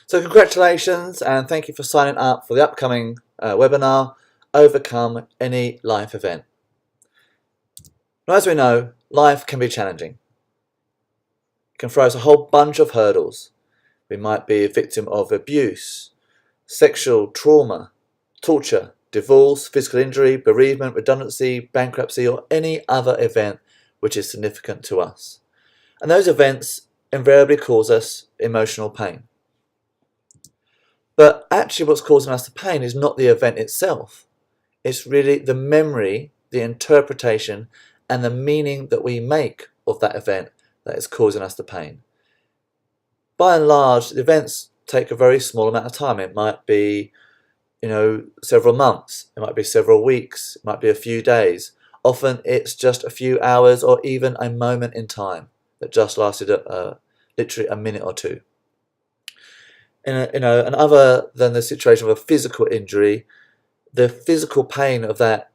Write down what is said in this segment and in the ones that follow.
So congratulations and thank you for signing up for the upcoming webinar, Overcome Any Life Event. Now, as we know, life can be challenging. It can throw us a whole bunch of hurdles. We might be a victim of abuse, sexual trauma, torture, divorce, physical injury, bereavement, redundancy, bankruptcy, or any other event which is significant to us. And those events invariably cause us emotional pain. But actually what's causing us the pain is not the event itself. It's really the memory, the interpretation, and the meaning that we make of that event that is causing us the pain. By and large, the events take a very small amount of time. It might be, several months. It might be several weeks. It might be a few days. Often it's just a few hours or even a moment in time that just lasted literally a minute or two. And other than the situation of a physical injury, the physical pain of that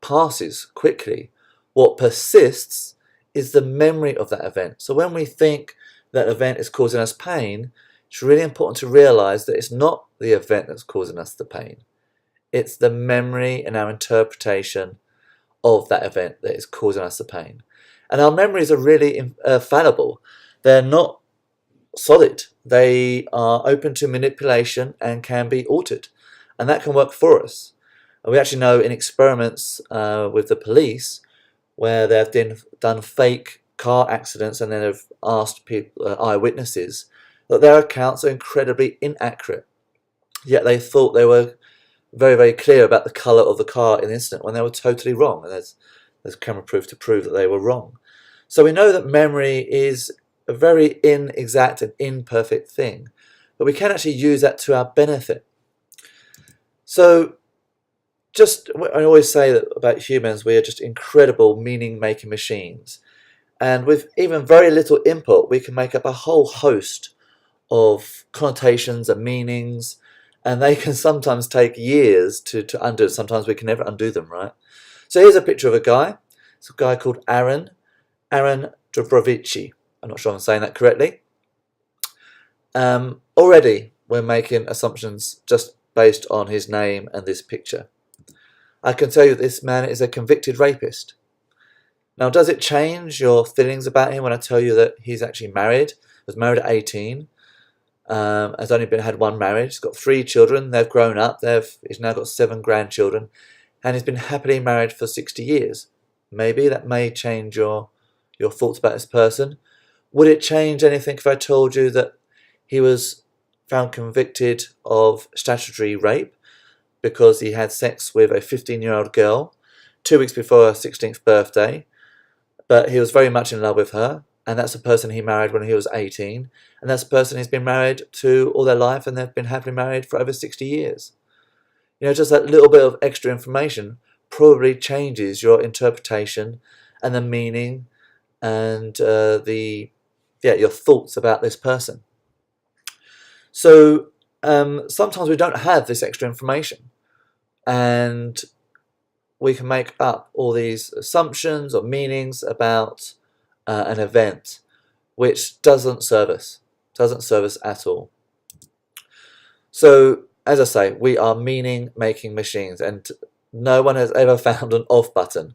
passes quickly. What persists is the memory of that event. So when we think that event is causing us pain, it's really important to realize that it's not the event that's causing us the pain. It's the memory and our interpretation of that event that is causing us the pain. And our memories are really fallible. They're not solid. They are open to manipulation and can be altered. And that can work for us. We actually know in experiments with the police where they've done fake car accidents and then have asked people, eyewitnesses, that their accounts are incredibly inaccurate. Yet they thought they were very, very clear about the colour of the car in the incident when they were totally wrong. And there's camera proof to prove that they were wrong. So we know that memory is a very inexact and imperfect thing, but we can actually use that to our benefit. So I always say that about humans, we are just incredible meaning-making machines. And with even very little input, we can make up a whole host of connotations and meanings, and they can sometimes take years to undo. Sometimes we can never undo them, right? So here's a picture of a guy. It's a guy called Aaron Dobrovici. I'm not sure I'm saying that correctly. Already we're making assumptions just based on his name and this picture. I can tell you that this man is a convicted rapist. Now, does it change your feelings about him when I tell you that he's actually married? Was married at 18, has only had one marriage, he's got 3 children, they've grown up, he's now got 7 grandchildren, and he's been happily married for 60 years. Maybe that may change your thoughts about this person. Would it change anything if I told you that he was found convicted of statutory rape because he had sex with a 15-year-old girl 2 weeks before her 16th birthday, but he was very much in love with her, and that's a person he married when he was 18, and that's a person he's been married to all their life, and they've been happily married for over 60 years. Just that little bit of extra information probably changes your interpretation and the meaning and your thoughts about this person. So sometimes we don't have this extra information, and we can make up all these assumptions or meanings about an event which doesn't serve us at all. So as I say, we are meaning-making machines, and no one has ever found an off button.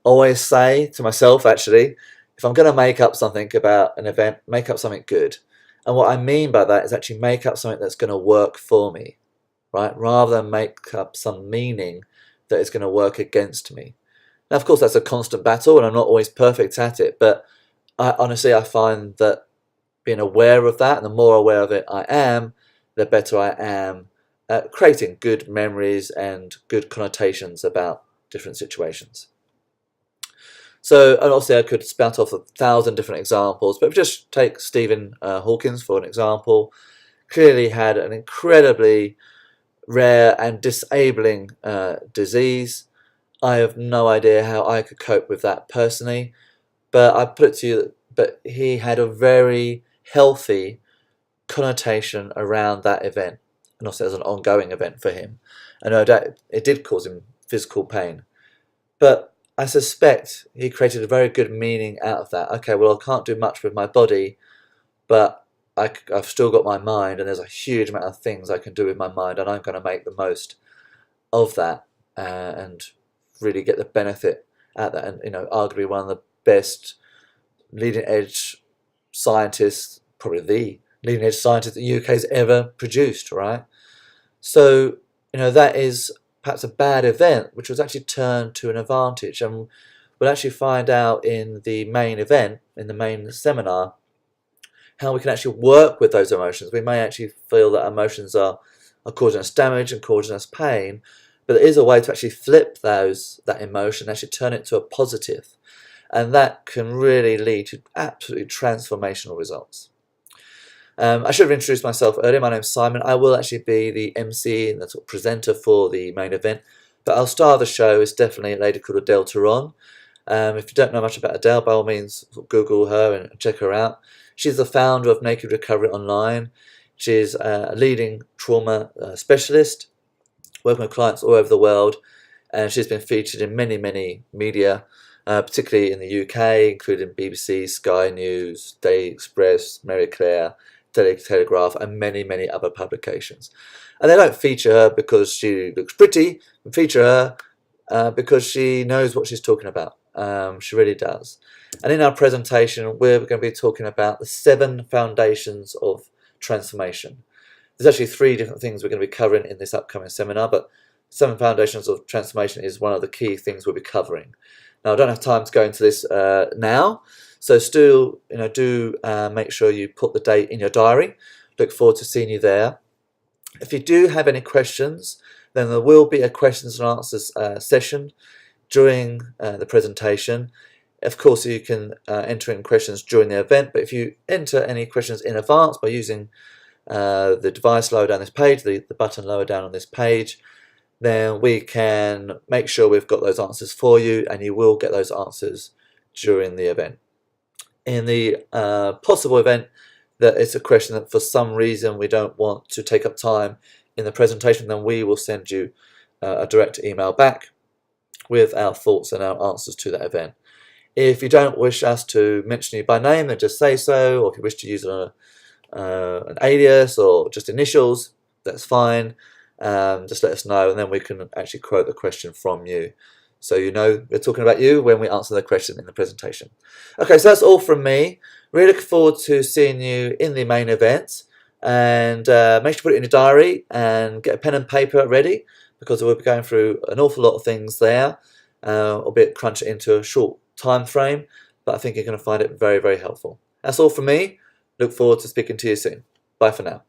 Always say to myself, actually, if I'm going to make up something about an event, make up something good. And what I mean by that is actually make up something that's going to work for me, right? Rather than make up some meaning that is going to work against me. Now, of course, that's a constant battle, and I'm not always perfect at it, but honestly, I find that being aware of that, and the more aware of it I am, the better I am at creating good memories and good connotations about different situations. So, and obviously I could spout off 1,000 different examples, but if we just take Stephen Hawkins for an example, clearly had an incredibly rare and disabling disease. I have no idea how I could cope with that personally, but I put it to you that he had a very healthy connotation around that event, and also as an ongoing event for him. I know that it did cause him physical pain, but I suspect he created a very good meaning out of that. Okay, well, I can't do much with my body, but I've still got my mind, and there's a huge amount of things I can do with my mind, and I'm going to make the most of that and really get the benefit out of that. And arguably one of the best leading edge scientists, probably the leading edge scientist the UK has ever produced, right? So that is perhaps a bad event, which was actually turned to an advantage, and we'll actually find out in the main event, in the main seminar, how we can actually work with those emotions. We may actually feel that emotions are causing us damage and causing us pain, but there is a way to actually flip that emotion, actually turn it to a positive, and that can really lead to absolutely transformational results. I should have introduced myself earlier. My name's Simon. I will actually be the MC and the sort of presenter for the main event, but our star of the show is definitely a lady called Adele Theron. If you don't know much about Adele, by all means, Google her and check her out. She's the founder of Naked.Recovery online. She's a leading trauma specialist, working with clients all over the world, and she's been featured in many, many media, particularly in the UK, including BBC, Sky News, Daily Express, Mary Claire, Daily Telegraph, and many, many other publications. And they don't feature her because she looks pretty, they feature her because she knows what she's talking about. She really does. And in our presentation, we're going to be talking about the 7 foundations of transformation. There's actually 3 different things we're going to be covering in this upcoming seminar, but 7 foundations of transformation is one of the key things we'll be covering. Now, I don't have time to go into this now, so still, do make sure you put the date in your diary. Look forward to seeing you there. If you do have any questions, then there will be a questions and answers session during the presentation. Of course, you can enter in questions during the event, but if you enter any questions in advance by using the device lower down this page, the button lower down on this page, then we can make sure we've got those answers for you, and you will get those answers during the event. In the possible event that it's a question that for some reason we don't want to take up time in the presentation, then we will send you a direct email back with our thoughts and our answers to that event. If you don't wish us to mention you by name, then just say so, or if you wish to use an alias or just initials, that's fine. Just let us know, and then we can actually quote the question from you, so we're talking about you when we answer the question in the presentation. Okay, so that's all from me. Really look forward to seeing you in the main event, and make sure to put it in your diary and get a pen and paper ready, because we'll be going through an awful lot of things there, albeit crunch it into a short time frame, but I think you're going to find it very, very helpful. That's all from me. Look forward to speaking to you soon. Bye for now.